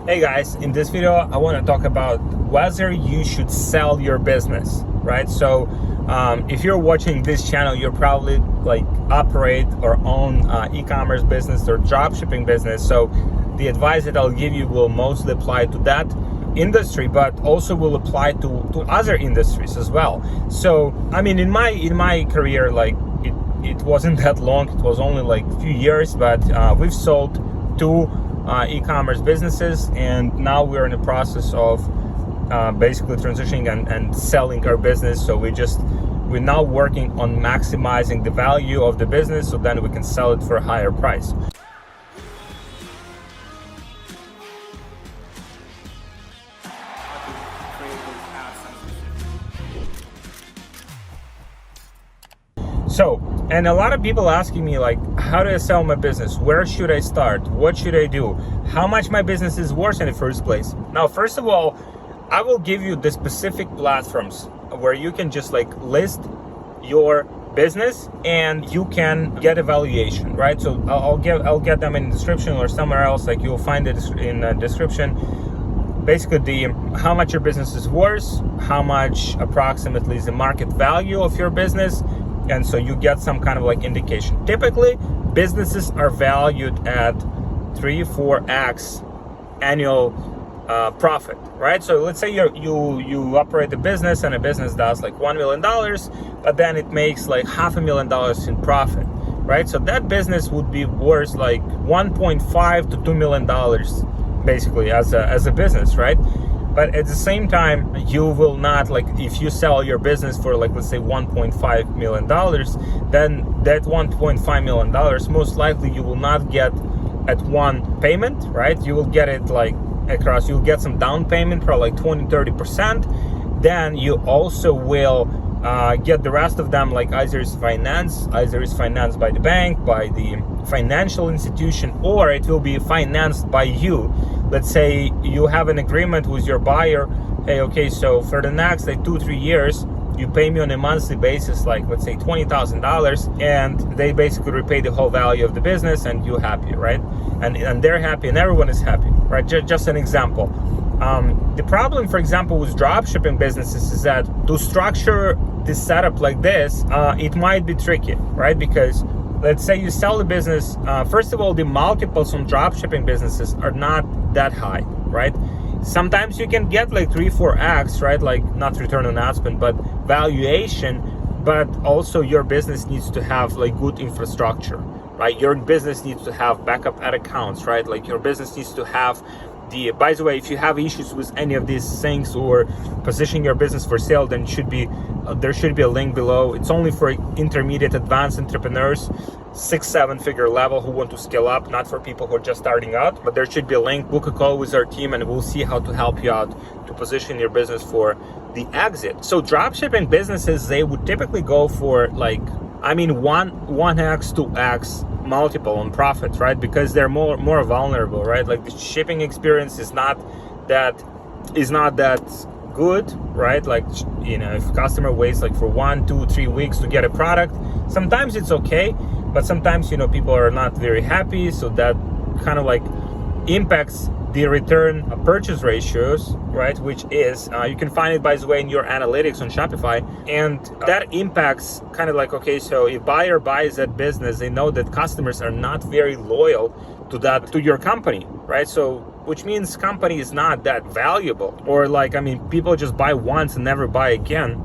Hey guys, in this video I want to talk about whether you should sell your business, right? So if you're watching this channel, you're probably like operate or own e-commerce business or dropshipping business. So the advice that I'll give you will mostly apply to that industry, but also will apply to other industries as well. So I mean, in my career, like it wasn't that long, it was only like a few years, but we've sold two e-commerce businesses, and now we're in the process of basically transitioning and selling our business. So we're now working on maximizing the value of the business, so then we can sell it for a higher price. So, and a lot of people asking me like, how do I sell my business? Where should I start? What should I do? How much my business is worth in the first place? Now, first of all, I will give you the specific platforms where you can just like list your business and you can get evaluation, right? So I'll get them in the description or somewhere else, like you'll find it in the description. Basically, how much your business is worth, how much approximately is the market value of your business, and so you get some kind of like indication. Typically, businesses are valued at 3-4x annual profit, right? So let's say you operate a business and a business does like $1 million, but then it makes like $500,000 in profit, right? So that business would be worth like $1.5 to $2 million basically as a business, right? But at the same time, you will not, like, if you sell your business for like, let's say $1.5 million, then that $1.5 million, most likely you will not get at one payment, right? You will get it like across, you'll get some down payment for like 20-30%. Then you also will get the rest of them, like either is financed by the bank, by the financial institution, or it will be financed by you. Let's say you have an agreement with your buyer. Hey, okay, so for the next like 2-3 years, you pay me on a monthly basis, like let's say $20,000, and they basically repay the whole value of the business, and you're happy, right? And they're happy, and everyone is happy, right? Just an example. The problem, for example, with dropshipping businesses is that to structure this setup like this, it might be tricky, right? Because let's say you sell the business, first of all, the multiples on dropshipping businesses are not that high, right? Sometimes you can get like 3-4x, right? Like not return on ad spend, but valuation, but also your business needs to have like good infrastructure, right? Your business needs to have backup ad accounts, right? Like your business needs to have by the way, if you have issues with any of these things or positioning your business for sale, then there should be a link below. It's only for intermediate advanced entrepreneurs, 6-7 figure level, who want to scale up, not for people who are just starting out. But there should be a link. Book a call with our team and we'll see how to help you out to position your business for the exit. So dropshipping businesses, they would typically go for like, I mean, 1x, 2x multiple on profit, right? Because they're more vulnerable, right? Like the shipping experience is not that good, right? Like, you know, if a customer waits like for 1, 2, 3 weeks to get a product, sometimes it's okay, but sometimes, you know, people are not very happy, so that kind of like impacts the return purchase ratios, right? Which is, you can find it, by the way, in your analytics on Shopify. And that impacts kind of like, okay, so if buyer buys that business, they know that customers are not very loyal to your company, right? So, which means company is not that valuable, or like, I mean, people just buy once and never buy again.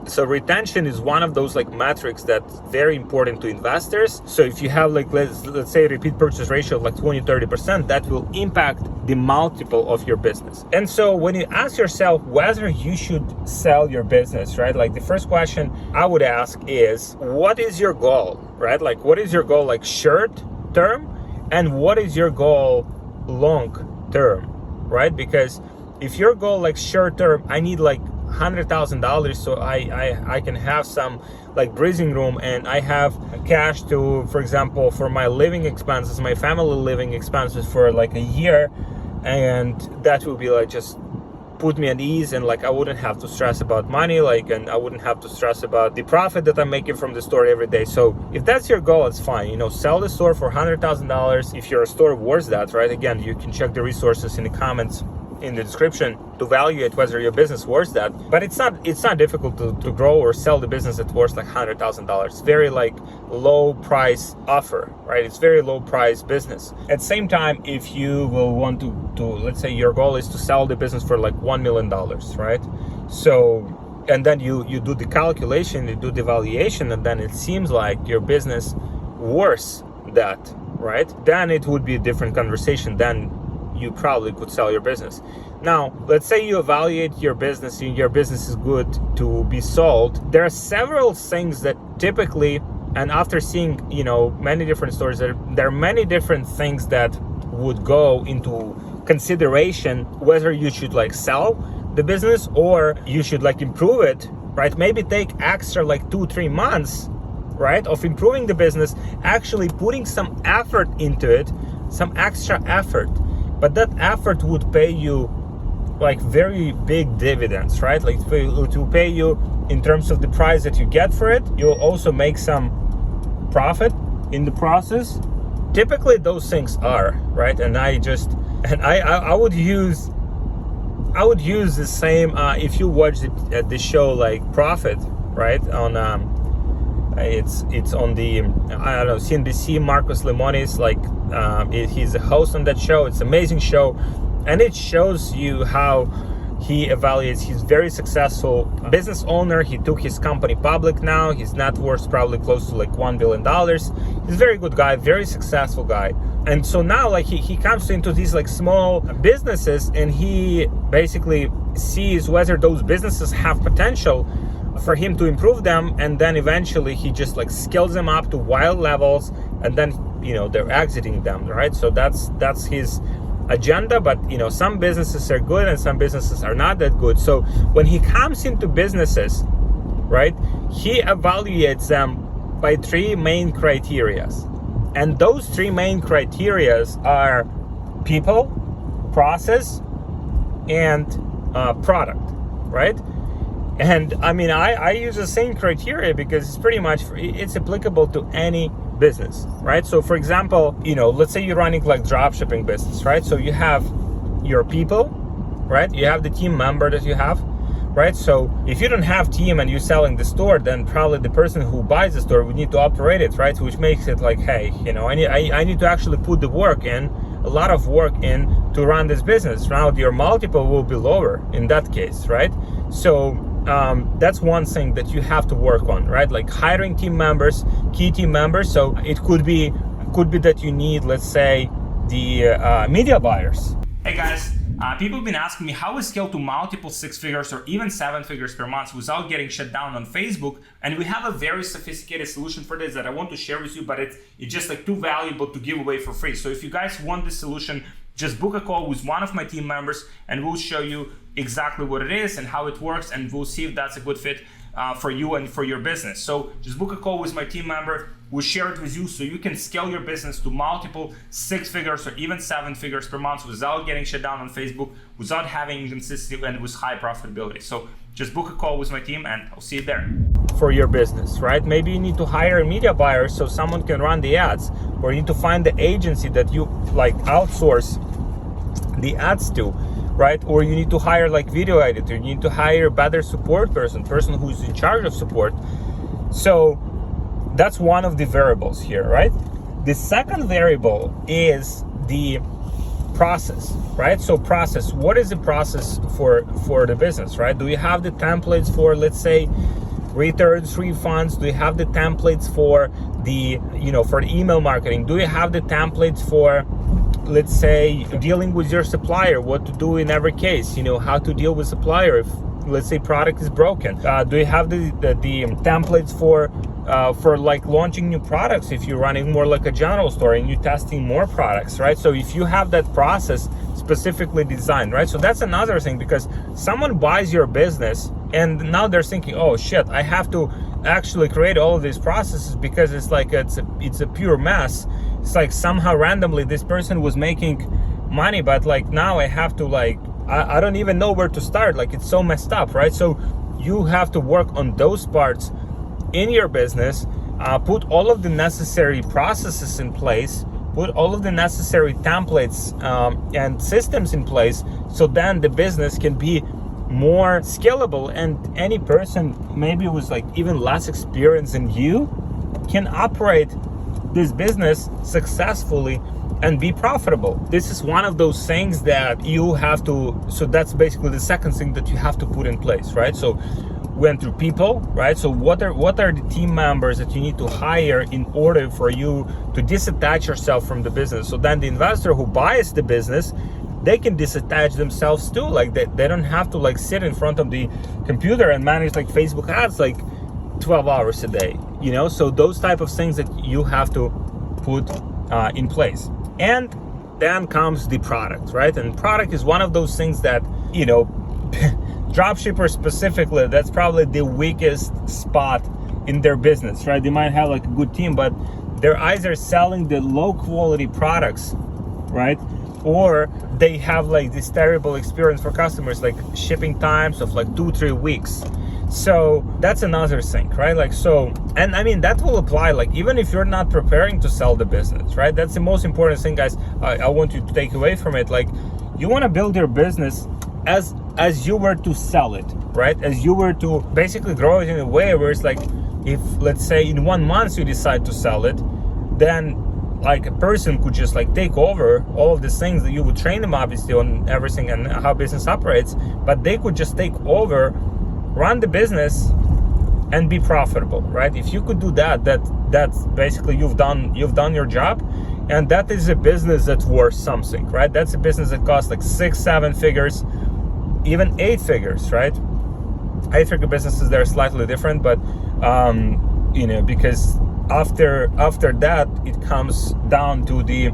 So retention is one of those like metrics that's very important to investors. So if you have like, let's say repeat purchase ratio of like 20-30%, that will impact the multiple of your business. And so when you ask yourself whether you should sell your business, right? Like the first question I would ask is, what is your goal, right? Like what is your goal, like short term, and what is your goal long term, right? Because if your goal like short term, I need like $100,000 so I can have some like breathing room, and I have cash to, for example, for my living expenses, my family living expenses for like a year, and that will be like just put me at ease, and like I wouldn't have to stress about money, like, and I wouldn't have to stress about the profit that I'm making from the store every day. So if that's your goal, it's fine. You know, sell the store for $100,000 if you're a store worth that, right? Again, you can check the resources in the comments in the description to evaluate whether your business worth that. But it's not difficult to grow or sell the business at worth like $100,000. It's very like low price offer, right? It's very low price business. At the same time, if you will want to let's say your goal is to sell the business for like $1 million, right? So, and then you do the calculation, you do the valuation, and then it seems like your business worth that, right? Then it would be a different conversation. Then you probably could sell your business. Now, let's say you evaluate your business and your business is good to be sold. There are several things that typically, and after seeing, you know, many different stores, there are many different things that would go into consideration whether you should like sell the business or you should like improve it, right? Maybe take extra like 2-3 months, right, of improving the business, actually putting some effort into it, some extra effort. But that effort would pay you like very big dividends, right? Like to pay you in terms of the price that you get for it. You'll also make some profit in the process. Typically those things are, right? And I would use the same if you watch the show like Profit, right? On it's on the I don't know, CNBC. Marcus Lemonis, like he's a host on that show. It's an amazing show, and it shows you how he evaluates. He's very successful business owner. He took his company public now. His net worth probably close to like $1 billion. He's a very good guy, very successful guy. And so now like he comes into these like small businesses, and he basically sees whether those businesses have potential for him to improve them, and then eventually he just like scales them up to wild levels, and then, you know, they're exiting them, right? So that's his agenda. But, you know, some businesses are good and some businesses are not that good. So when he comes into businesses, right, he evaluates them by 3 main criterias, and those 3 main criterias are people, process, and product, right? And I mean, I use the same criteria because it's pretty much, it's applicable to any business, right? So for example, you know, let's say you're running like dropshipping business, right? So you have your people, right? You have the team member that you have, right? So if you don't have team and you're selling the store, then probably the person who buys the store would need to operate it, right? Which makes it like, hey, you know, I need to actually put the work in, a lot of work in to run this business. Now your multiple will be lower in that case, right? So that's one thing that you have to work on, right? Like hiring team members, key team members. So it could be that you need, let's say, the media buyers. Hey guys, people have been asking me how we scale to multiple 6 figures or even 7 figures per month without getting shut down on Facebook. And we have a very sophisticated solution for this that I want to share with you, but it's just like too valuable to give away for free. So if you guys want this solution, just book a call with one of my team members and we'll show you exactly what it is and how it works, and we'll see if that's a good fit for you and for your business. So just book a call with my team member. We'll share it with you so you can scale your business to multiple 6 figures or even 7 figures per month without getting shut down on Facebook, without having inconsistency, and with high profitability. So just book a call with my team and I'll see you there. For your business, right? Maybe you need to hire a media buyer so someone can run the ads, or you need to find the agency that you like outsource the ads to, right? Or you need to hire like video editor, you need to hire a better support person who's in charge of support. So that's one of the variables here, right? The second variable is the process, right? So process, what is the process for the business, right? Do you have the templates for, let's say, returns, refunds? Do you have the templates for the, you know, for the email marketing? Do you have the templates for, let's say, dealing with your supplier, what to do in every case, you know, how to deal with supplier if, let's say, product is broken? Do you have the templates for like launching new products if you're running more like a general store and you're testing more products, right? So if you have that process specifically designed, right? So that's another thing, because someone buys your business and now they're thinking, oh shit, I have to actually create all of these processes because it's like it's a pure mess. It's like somehow randomly this person was making money, but like now I have to like I don't even know where to start. Like, it's so messed up, right? So you have to work on those parts in your business, put all of the necessary processes in place, put all of the necessary templates and systems in place, so then the business can be more scalable, and any person maybe with like even less experience than you can operate this business successfully and be profitable. This is one of those things that you have to, so that's basically the second thing that you have to put in place, right? So went through people, right? So what are the team members that you need to hire in order for you to disattach yourself from the business? So then the investor who buys the business, they can disattach themselves too. Like they don't have to like sit in front of the computer and manage like Facebook ads like 12 hours a day, you know? So those type of things that you have to put in place. And then comes the product, right? And product is one of those things that, you know, dropshippers specifically, that's probably the weakest spot in their business, right? They might have like a good team, but they're either selling the low quality products, right? Or they have like this terrible experience for customers, like shipping times of like 2-3 weeks. So that's another thing, right? Like, so, and I mean, that will apply like even if you're not preparing to sell the business, right? That's the most important thing, guys. I want you to take away from it. Like, you want to build your business as you were to sell it, right? As you were to basically grow it in a way where it's like, if let's say in 1 month you decide to sell it, then like a person could just like take over all of these things that you would train them obviously on everything and how business operates, but they could just take over, run the business and be profitable, right? If you could do that, that's basically you've done your job. And that is a business that's worth something, right? That's a business that costs like 6-7 figures, even 8 figures, right? 8-figure businesses, they're slightly different, but you know, because after that it comes down to the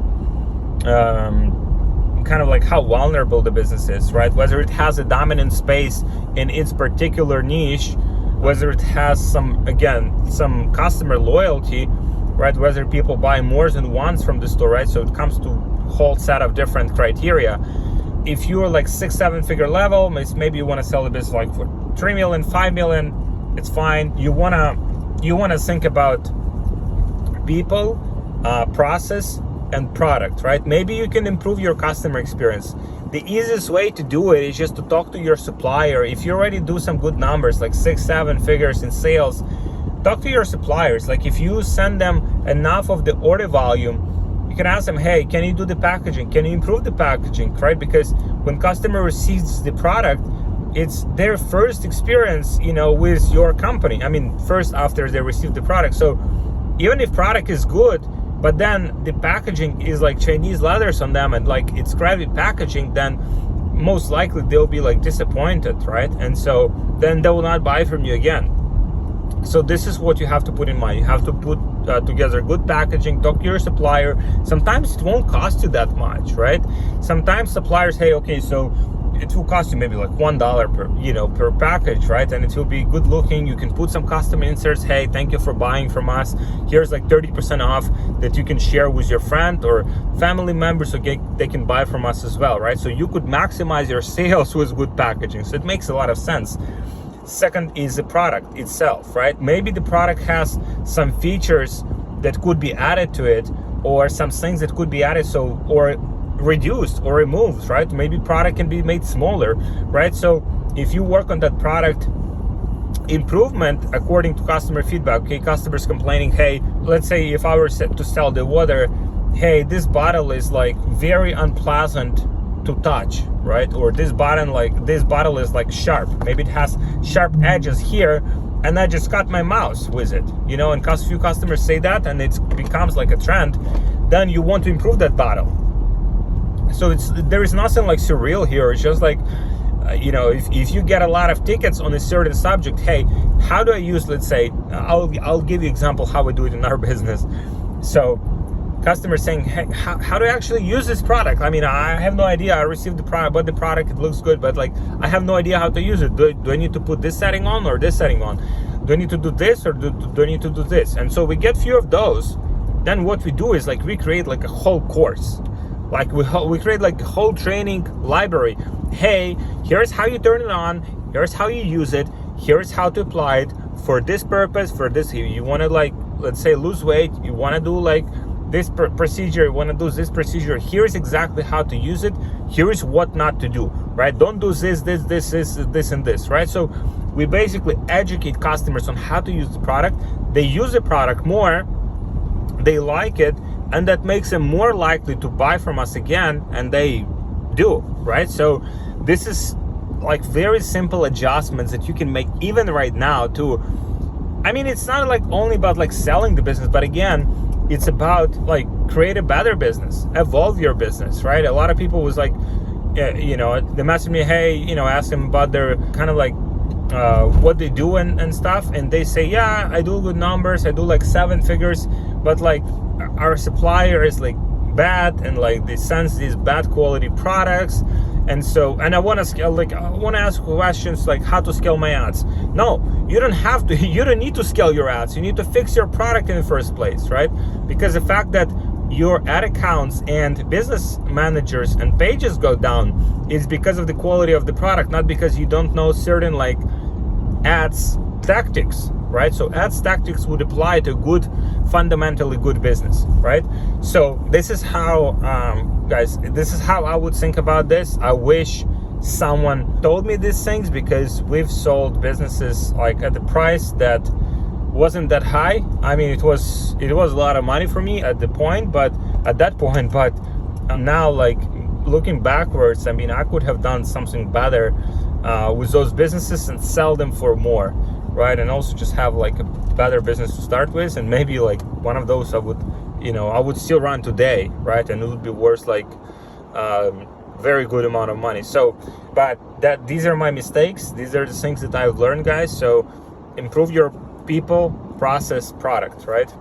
kind of like how vulnerable the business is, right? Whether it has a dominant space in its particular niche, whether it has some customer loyalty, right? Whether people buy more than once from the store, right? So it comes to a whole set of different criteria. If you're like 6-7 figure level, maybe you want to sell the business like for 3 million, 5 million, it's fine. You wanna think about people, process, and product, right? Maybe you can improve your customer experience. The easiest way to do it is just to talk to your supplier. If you already do some good numbers, like 6-7 figures in sales, talk to your suppliers. Like if you send them enough of the order volume, you can ask them, hey, can you do the packaging? Can you improve the packaging, right? Because when customer receives the product, it's their first experience, you know, with your company. I mean, first after they receive the product. So even if product is good, but then the packaging is like Chinese letters on them and like it's crappy packaging, then most likely they'll be like disappointed, right? And so then they will not buy from you again. So this is what you have to put in mind. You have to put together good packaging, talk to your supplier. Sometimes it won't cost you that much, right? Sometimes suppliers, hey, okay, so it will cost you maybe like $1 per package, right? And it will be good looking. You can put some custom inserts. Hey, thank you for buying from us. Here's like 30% off that you can share with your friend or family members so they can buy from us as well, right? So you could maximize your sales with good packaging. So it makes a lot of sense. Second is the product itself, right? Maybe the product has some features that could be added to it, or some things that could be added, or reduced or removed, right? Maybe product can be made smaller, right? So if you work on that product improvement according to customer feedback, okay, customers complaining, hey, let's say if I were to sell the water, hey, this bottle is like very unpleasant to touch, right? Or this bottle is like sharp. Maybe it has sharp edges here, and I just cut my mouse with it, you know, and few customers say that, and it becomes like a trend. Then you want to improve that bottle. So there is nothing like surreal here. It's just like, if you get a lot of tickets on a certain subject, hey, how do I use, let's say, I'll give you example how we do it in our business. So customers saying, hey, how do I actually use this product? I mean, I have no idea. I received the product, but the product, it looks good, but like, I have no idea how to use it. Do I need to put this setting on or this setting on? Do I need to do this or do I need to do this? And so we get few of those. Then what we do is like, we create like a whole course. Like we create like a whole training library, hey, here's how you turn it on, here's how you use it, here's how to apply it for this purpose, for this, you want to like, let's say lose weight, you want to do like this procedure, you want to do this procedure, here's exactly how to use it, here's what not to do, right? Don't do this, and this, right? So we basically educate customers on how to use the product. They use the product more, they like it, and that makes them more likely to buy from us again, and they do, right? So this is like very simple adjustments that you can make even right now to, I mean, it's not like only about like selling the business, but again, it's about like create a better business, evolve your business, right? A lot of people was like, you know, they messaged me, hey, you know, ask them about their kind of like what they do and stuff, and they say, yeah, I do good numbers, I do like 7 figures, but like our supplier is like bad, and like they sends these bad quality products, and so, and I want to scale, like I want to ask questions like how to scale my ads. No, you don't have to, you don't need to scale your ads, you need to fix your product in the first place, right? Because the fact that your ad accounts and business managers and pages go down is because of the quality of the product, not because you don't know certain like ads tactics, right? So ads tactics would apply to good, fundamentally good business, right? So this is how, guys, this is how I would think about this. I wish someone told me these things, because we've sold businesses like at the price that wasn't that high. I mean, it was a lot of money for me at that point, but now, like looking backwards, I mean, I could have done something better with those businesses and sell them for more, right? And also just have like a better business to start with, and maybe like one of those I would still run today, right? And it would be worth like very good amount of money. So, but these are my mistakes, these are the things that I've learned, guys. So improve your people, process, product, right?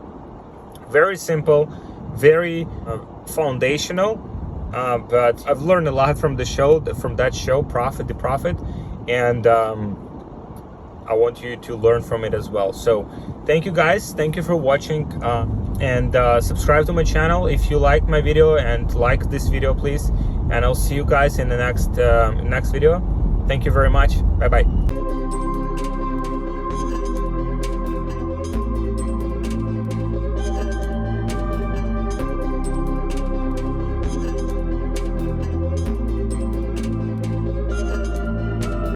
Very simple, very foundational, but I've learned a lot from that show, Profit the Profit, and I want you to learn from it as well. So thank you, guys, thank you for watching, and subscribe to my channel if you like my video, and like this video, please, and I'll see you guys in the next video. Thank you very much. Bye bye.